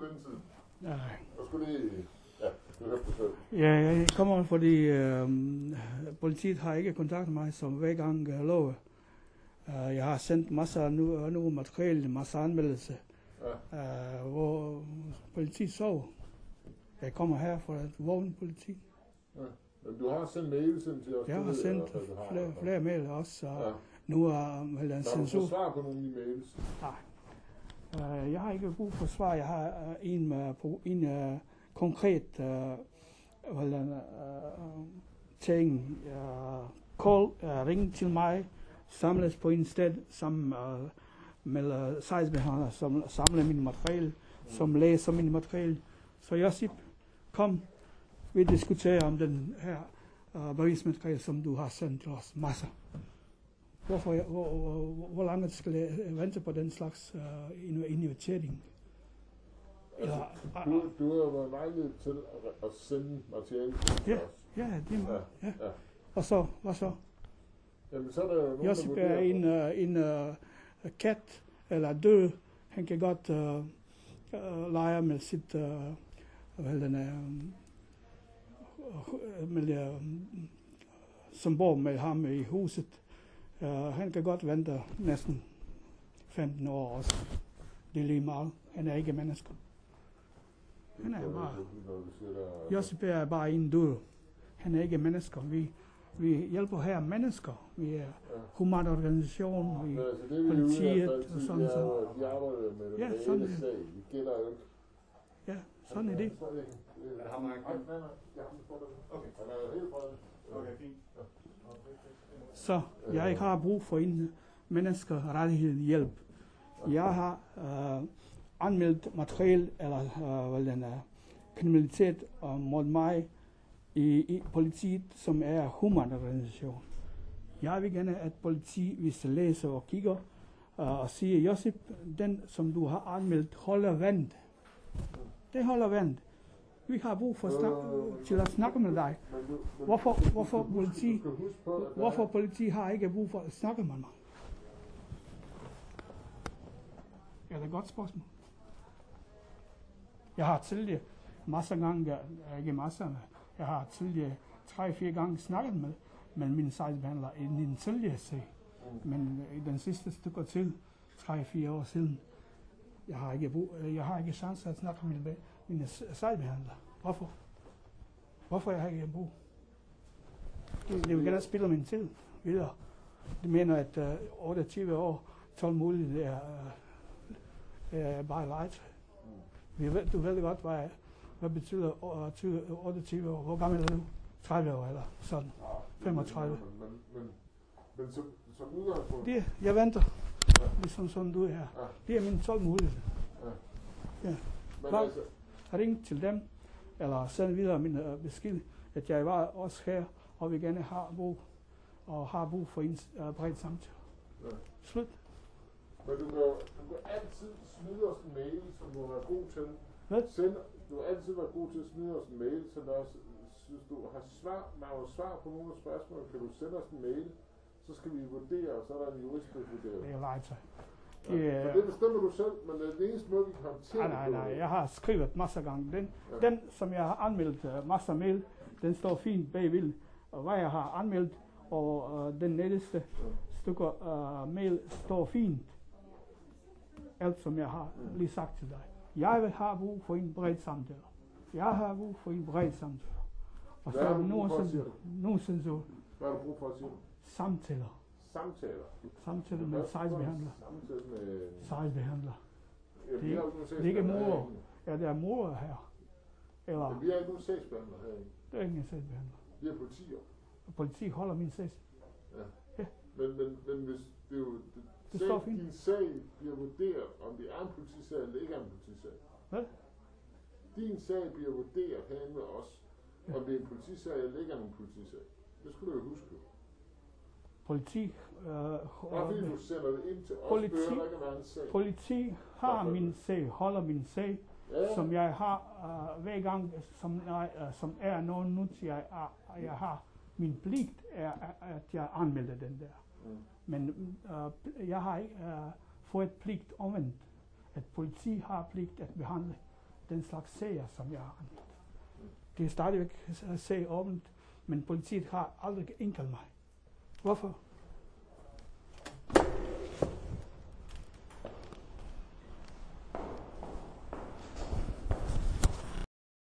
den tid. Nej. Og skulle det... Ja, du hørte det selv. Ja, jeg kommer, fordi politiet har ikke kontaktet mig, som hver gang lover. Jeg har sendt masser nu materiale, masser anmeldelser, hvor politiet sover. Jeg kommer her for at vågne politiet. Ja. Men du har sendt mails til os? Jeg har sendt flere mail også, og nu er en censur. Har du fået svar på nogle af de mails? Nej. Jeg har ikke brug for svar. Jeg har en konkret ting. Ring til mig, samles på en sted sammen med sagsbehandler, som samler min materiale, som læser min materiale. Så Josip, kom, vi diskuterer om den her bevismateriale, som du har sendt til os. Masser. Hvor langt skal jeg vente på den slags invitering? Altså, du har været lejlighed til at sende materiale til os. Ja, det må. Ja. Og så, hvad så? Jamen, så er der nogen, Josip er en kat, eller død. Han kan godt lege med sit, som bor med ham i huset. Han kan godt vente næsten 15 år også. Det er lige meget. Han er ikke menneske. Han er bare... Josip er bare en død. Han er ikke mennesker. Vi hjælper her mennesker. Vi er human organisation, vi politiet og sådan. De arbejder med det. Ja, sådan er det. Vi gælder jo ikke. Ja, sådan er det. Så jeg har brug for en menneskerettighed hjælp. Jeg har anmeldt materiale eller kriminalitet mod mig i politiet, som er humanorganisation. Jeg vil gerne, at politiet, hvis de læser og kigger og siger, Josip, den som du har anmeldt, holder vand. Det holder vand. Vi har brug for til at snakke med dig. Hvorfor politi har ikke brug for at snakke med mig? Er det et godt spørgsmål? Jeg har tidligere masser gange, ikke masser, jeg har tidligere 3-4 gange snakket med min sagsbehandler i den tidligere sag. Men i den sidste stykke til 3-4 år siden, jeg har ikke chance at snakke med mine sagsbehandler. Hvorfor? Hvorfor jeg har ikke brug? Det vil gerne spille min tid videre. De mener, at 28 år, 12 muligheder er bare legetøj. Du ved godt, hvad betyder 28 år. Hvor gammel er du? 30 år eller sådan. 35. Men som udgangspunkt... Jeg venter. Ligesom sådan du er her. Det er min 12 muligheder. Ja. Ring til dem, eller send videre min besked, at jeg var også her, og vi gerne har brug for en bred samtale. Slut. Men du kan altid smide os en mail, som du har været god til. Hvad? Du har altid været god til at smide os en mail, så hvis du har svar på nogle af spørgsmål, kan du sende os en mail, så skal vi vurdere, og så er der en jurist, der vurderer. Det er legetøj. Det bestemmer du selv, men det er den eneste måde, vi kan håndtere det. Nej, jeg har skrevet masser gange. Den, som jeg har anmeldt masser mail, den står fint bagved, og hvad jeg har anmeldt, og den nederste stykker mail står fint. Alt, som jeg har lige sagt til dig. Jeg vil have brug for en bred samtale. Jeg har brug for en bred samtale. Og så er der nogen censur. Hvad har du brug for at sige? Samtaler. Samtaler med sagsbehandler. Sagsbehandler. Det er ikke mor. Ja, det er mor her. Eller... Vi er ikke nogen sagsbehandler herinde. Det er ikke en sagsbehandler. Vi er politier. Politi holder min sag. Ja. Men hvis det er jo... Din sag bliver vurderet, om det er en politisag eller ikke er en politisag. Hvad? Din sag bliver vurderet herinde med os, om det er en politisag eller ikke er en politisag. Det skulle du jo huske. Politi... Bare fordi du sender det ind til os, bør der ikke være en sag. Politi har min sag, holder min sag, som jeg har hver gang, som er noget nyt, jeg har. Min pligt er, at jeg anmelder den der. Men jeg har ikke fået pligt omvendt, at politi har pligt at behandle den slags sager, som jeg har. Det er stadigvæk sag åbent, men politiet har aldrig indkaldt mig. Hvorfor?